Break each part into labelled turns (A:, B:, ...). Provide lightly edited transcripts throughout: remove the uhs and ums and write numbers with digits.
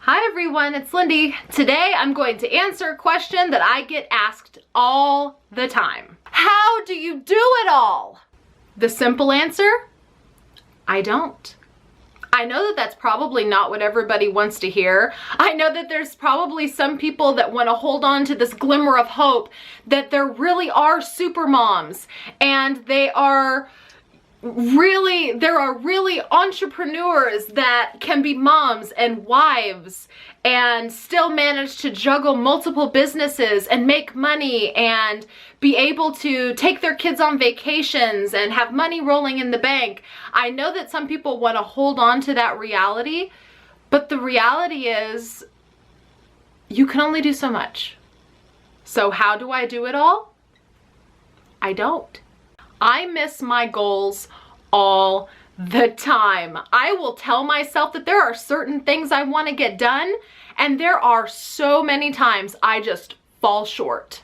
A: Hi everyone, it's Lindy. Today I'm going to answer a question that I get asked all the time. How do you do it all? The simple answer, I don't. I know that that's probably not what everybody wants to hear. I know that there's probably some people that want to hold on to this glimmer of hope that there really are super moms and there are really entrepreneurs that can be moms and wives and still manage to juggle multiple businesses and make money and be able to take their kids on vacations and have money rolling in the bank. I know that some people want to hold on to that reality, but the reality is you can only do so much. So how do I do it all? I don't. I miss my goals all the time. I will tell myself that there are certain things I want to get done, and there are so many times I just fall short.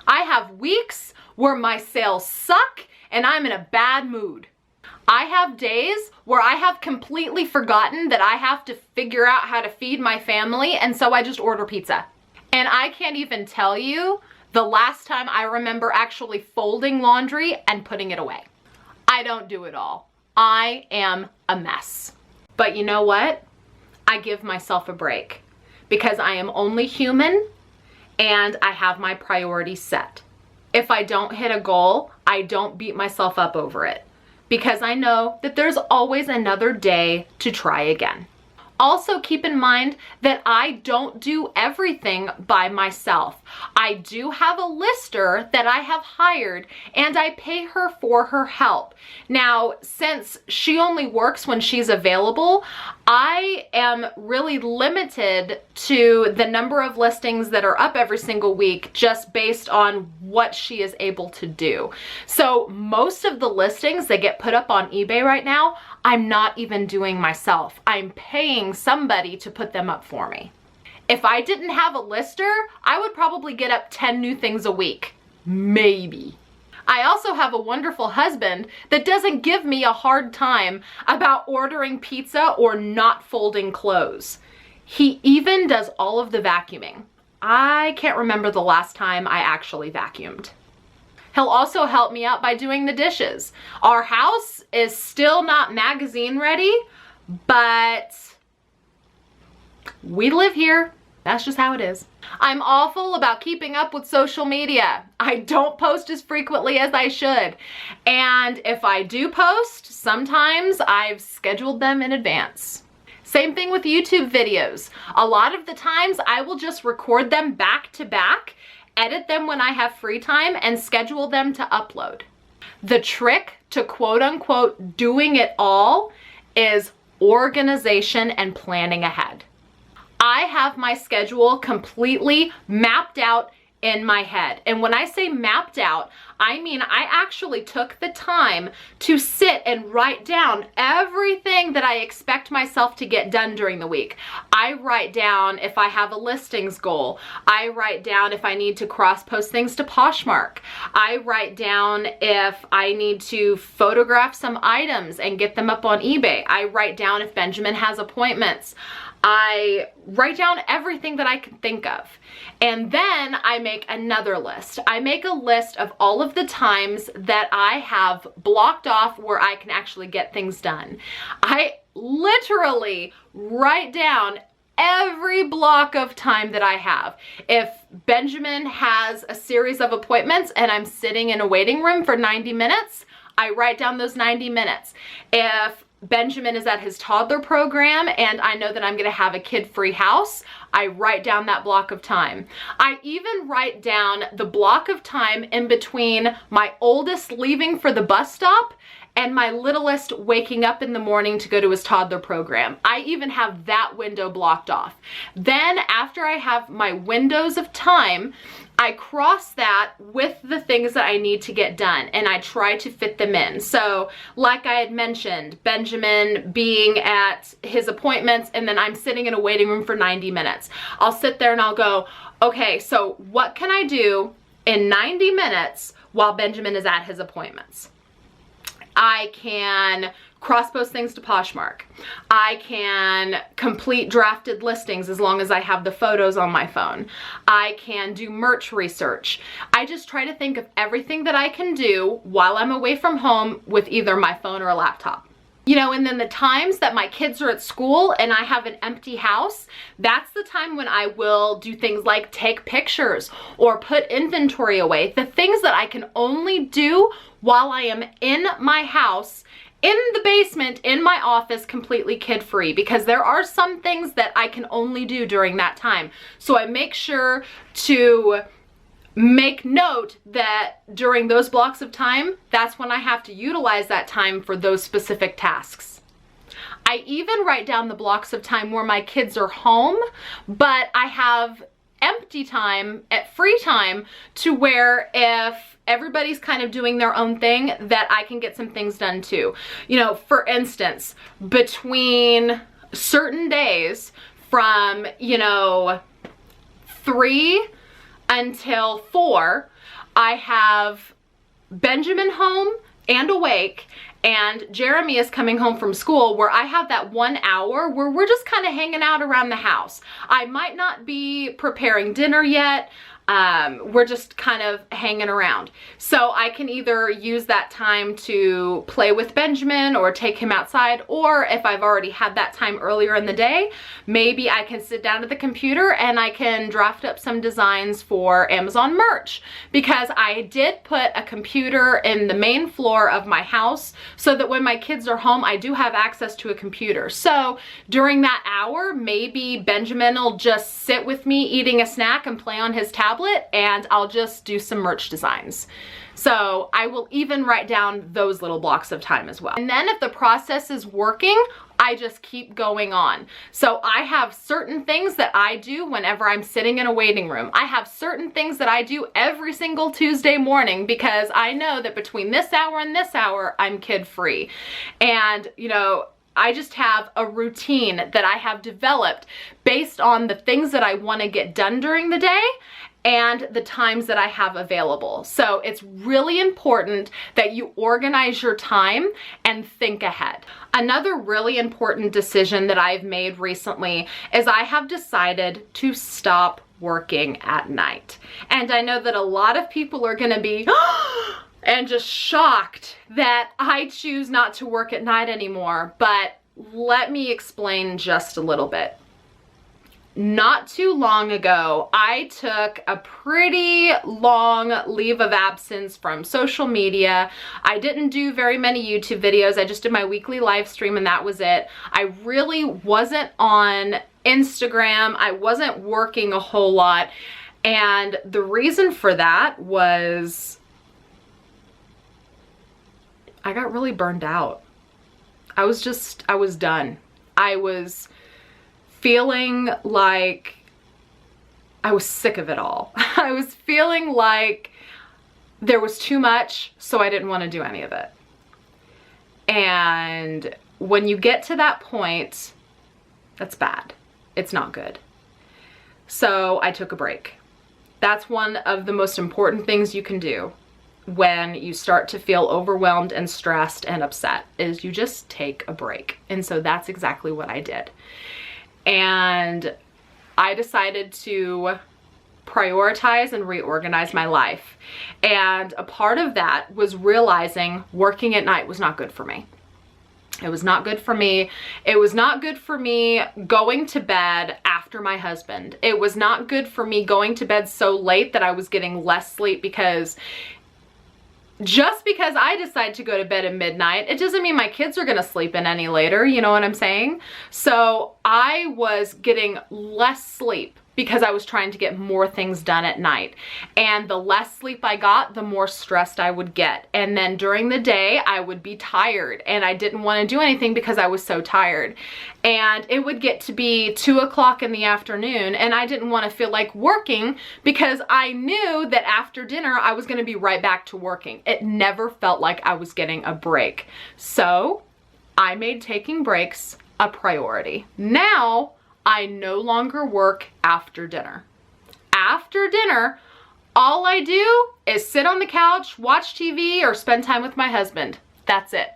A: I have weeks where my sales suck and I'm in a bad mood. I have days where I have completely forgotten that I have to figure out how to feed my family, and so I just order pizza. And I can't even tell you the last time I remember actually folding laundry and putting it away. I don't do it all. I am a mess. But you know what? I give myself a break because I am only human and I have my priorities set. If I don't hit a goal, I don't beat myself up over it because I know that there's always another day to try again. Also keep in mind that I don't do everything by myself. I do have a lister that I have hired and I pay her for her help. Now, since she only works when she's available, I am really limited to the number of listings that are up every single week just based on what she is able to do. So most of the listings that get put up on eBay right now, I'm not even doing myself. I'm paying somebody to put them up for me. If I didn't have a lister, I would probably get up 10 new things a week. Maybe. I also have a wonderful husband that doesn't give me a hard time about ordering pizza or not folding clothes. He even does all of the vacuuming. I can't remember the last time I actually vacuumed. He'll also help me out by doing the dishes. Our house is still not magazine ready, but we live here. That's just how it is. I'm awful about keeping up with social media. I don't post as frequently as I should. And if I do post, sometimes I've scheduled them in advance. Same thing with YouTube videos. A lot of the times I will just record them back to back, edit them when I have free time, and schedule them to upload. The trick to quote unquote doing it all is organization and planning ahead. I have my schedule completely mapped out in my head. And when I say mapped out, I mean I actually took the time to sit and write down everything that I expect myself to get done during the week. I write down if I have a listings goal. I write down if I need to cross-post things to Poshmark. I write down if I need to photograph some items and get them up on eBay. I write down if Benjamin has appointments. I write down everything that I can think of. And then I make another list. I make a list of all of the times that I have blocked off where I can actually get things done. I literally write down every block of time that I have. If Benjamin has a series of appointments and I'm sitting in a waiting room for 90 minutes, I write down those 90 minutes. If Benjamin is at his toddler program and I know that I'm going to have a kid-free house, I write down that block of time. I even write down the block of time in between my oldest leaving for the bus stop and my littlest waking up in the morning to go to his toddler program. I even have that window blocked off. Then after I have my windows of time, I cross that with the things that I need to get done and I try to fit them in. So like I had mentioned, Benjamin being at his appointments and then I'm sitting in a waiting room for 90 minutes. I'll sit there and I'll go, okay, so what can I do in 90 minutes while Benjamin is at his appointments? I can cross-post things to Poshmark. I can complete drafted listings as long as I have the photos on my phone. I can do merch research. I just try to think of everything that I can do while I'm away from home with either my phone or a laptop. You know, and then the times that my kids are at school and I have an empty house, that's the time when I will do things like take pictures or put inventory away. The things that I can only do while I am in my house, in the basement, in my office, completely kid-free, because there are some things that I can only do during that time. So I make sure to make note that during those blocks of time, that's when I have to utilize that time for those specific tasks. I even write down the blocks of time where my kids are home, but I have empty time, at free time, to where if everybody's kind of doing their own thing, that I can get some things done too. You know, for instance, between certain days from, you know, 3 until 4, I have Benjamin home and awake, and Jeremy is coming home from school, where I have that 1 hour where we're just kind of hanging out around the house. I might not be preparing dinner yet. We're just kind of hanging around. So I can either use that time to play with Benjamin or take him outside, or if I've already had that time earlier in the day, maybe I can sit down at the computer and I can draft up some designs for Amazon merch, because I did put a computer in the main floor of my house so that when my kids are home, I do have access to a computer. So during that hour, maybe Benjamin will just sit with me eating a snack and play on his tablet, and I'll just do some merch designs. So I will even write down those little blocks of time as well. And then if the process is working, I just keep going on. So I have certain things that I do whenever I'm sitting in a waiting room. I have certain things that I do every single Tuesday morning, because I know that between this hour and this hour, I'm kid-free. And, you know, I just have a routine that I have developed based on the things that I want to get done during the day and the times that I have available. So it's really important that you organize your time and think ahead. Another really important decision that I've made recently is I have decided to stop working at night. And I know that a lot of people are gonna be and just shocked that I choose not to work at night anymore, but let me explain just a little bit. Not too long ago, I took a pretty long leave of absence from social media. I didn't do very many YouTube videos. I just did my weekly live stream and that was it. I really wasn't on Instagram. I wasn't working a whole lot. And the reason for that was I got really burned out. I was done. I was feeling like I was sick of it all. I was feeling like there was too much, so I didn't want to do any of it. And when you get to that point, that's bad. It's not good. So I took a break. That's one of the most important things you can do when you start to feel overwhelmed and stressed and upset, is you just take a break. And so that's exactly what I did. And I decided to prioritize and reorganize my life. And a part of that was realizing working at night was not good for me. It was not good for me. It was not good for me going to bed after my husband. It was not good for me going to bed so late that I was getting less sleep, because just because I decide to go to bed at midnight, it doesn't mean my kids are gonna sleep in any later, you know what I'm saying? So I was getting less sleep because I was trying to get more things done at night. And the less sleep I got, the more stressed I would get. And then during the day, I would be tired and I didn't want to do anything because I was so tired. And it would get to be 2 o'clock in the afternoon and I didn't want to feel like working, because I knew that after dinner, I was going to be right back to working. It never felt like I was getting a break. So I made taking breaks a priority. Now, I no longer work after dinner. After dinner, all I do is sit on the couch, watch TV, or spend time with my husband. That's it.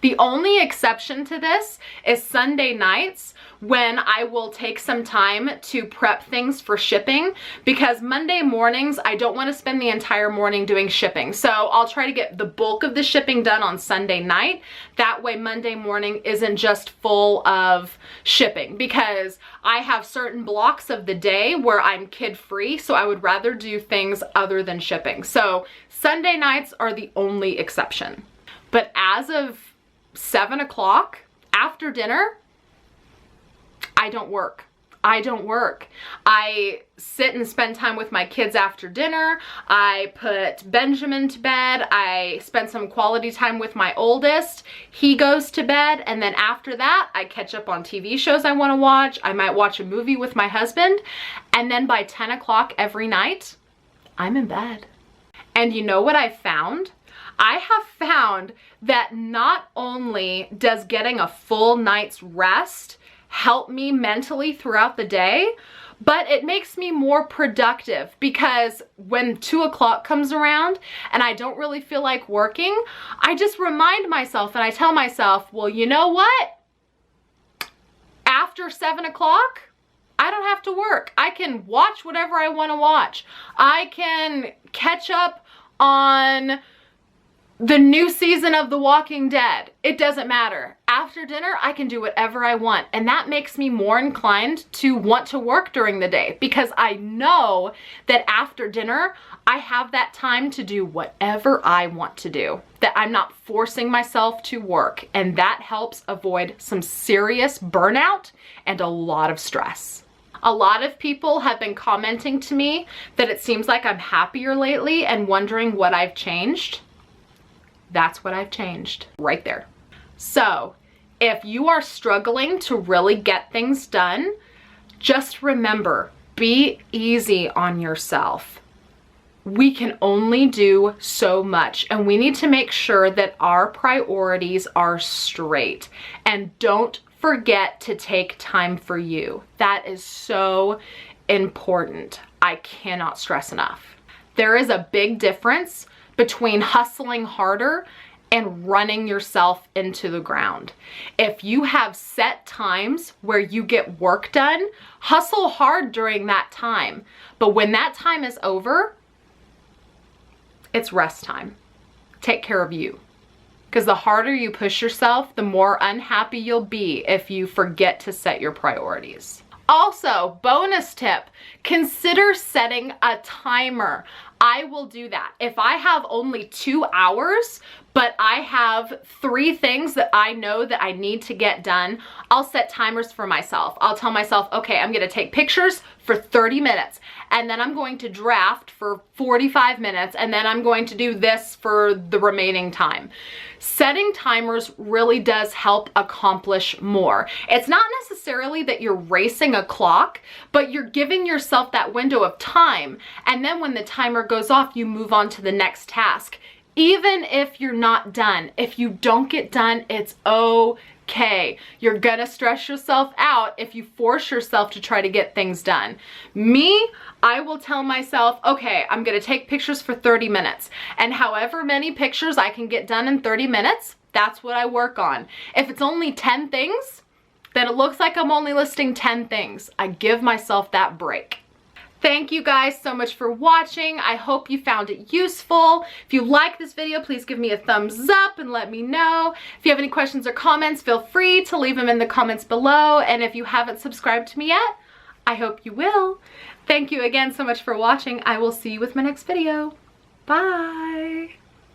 A: The only exception to this is Sunday nights, when I will take some time to prep things for shipping, because Monday mornings, I don't want to spend the entire morning doing shipping. So I'll try to get the bulk of the shipping done on Sunday night. That way Monday morning isn't just full of shipping, because I have certain blocks of the day where I'm kid-free, so I would rather do things other than shipping. So Sunday nights are the only exception. But as of 7 o'clock after dinner, I don't work. I don't work. I sit and spend time with my kids after dinner. I put Benjamin to bed. I spend some quality time with my oldest. He goes to bed. And then after that, I catch up on TV shows I want to watch. I might watch a movie with my husband. And then by 10 o'clock every night, I'm in bed. And you know what I found? I have found that not only does getting a full night's rest help me mentally throughout the day, but it makes me more productive, because when 2 o'clock comes around and I don't really feel like working, I just remind myself and I tell myself, well, you know what? After 7 o'clock, I don't have to work. I can watch whatever I want to watch. I can catch up on the new season of The Walking Dead. It doesn't matter. After dinner, I can do whatever I want. And that makes me more inclined to want to work during the day, because I know that after dinner, I have that time to do whatever I want to do, that I'm not forcing myself to work. And that helps avoid some serious burnout and a lot of stress. A lot of people have been commenting to me that it seems like I'm happier lately and wondering what I've changed. That's what I've changed right there. So if you are struggling to really get things done, just remember, be easy on yourself. We can only do so much, and we need to make sure that our priorities are straight. And don't forget to take time for you. That is so important. I cannot stress enough. There is a big difference between hustling harder and running yourself into the ground. If you have set times where you get work done, hustle hard during that time. But when that time is over, it's rest time. Take care of you. Because the harder you push yourself, the more unhappy you'll be if you forget to set your priorities. Also, bonus tip, consider setting a timer. I will do that. If I have only 2 hours, but I have 3 things that I know that I need to get done, I'll set timers for myself. I'll tell myself, okay, I'm gonna take pictures for 30 minutes, and then I'm going to draft for 45 minutes, and then I'm going to do this for the remaining time. Setting timers really does help accomplish more. It's not necessarily that you're racing a clock, but you're giving yourself that window of time, and then when the timer goes off, you move on to the next task. Even if you're not done, if you don't get done, it's okay. You're gonna stress yourself out if you force yourself to try to get things done. Me, I will tell myself, okay, I'm gonna take pictures for 30 minutes. And however many pictures I can get done in 30 minutes, that's what I work on. If it's only 10 things, then it looks like I'm only listing 10 things. I give myself that break. Thank you guys so much for watching. I hope you found it useful. If you like this video, please give me a thumbs up and let me know. If you have any questions or comments, feel free to leave them in the comments below. And if you haven't subscribed to me yet, I hope you will. Thank you again so much for watching. I will see you with my next video. Bye.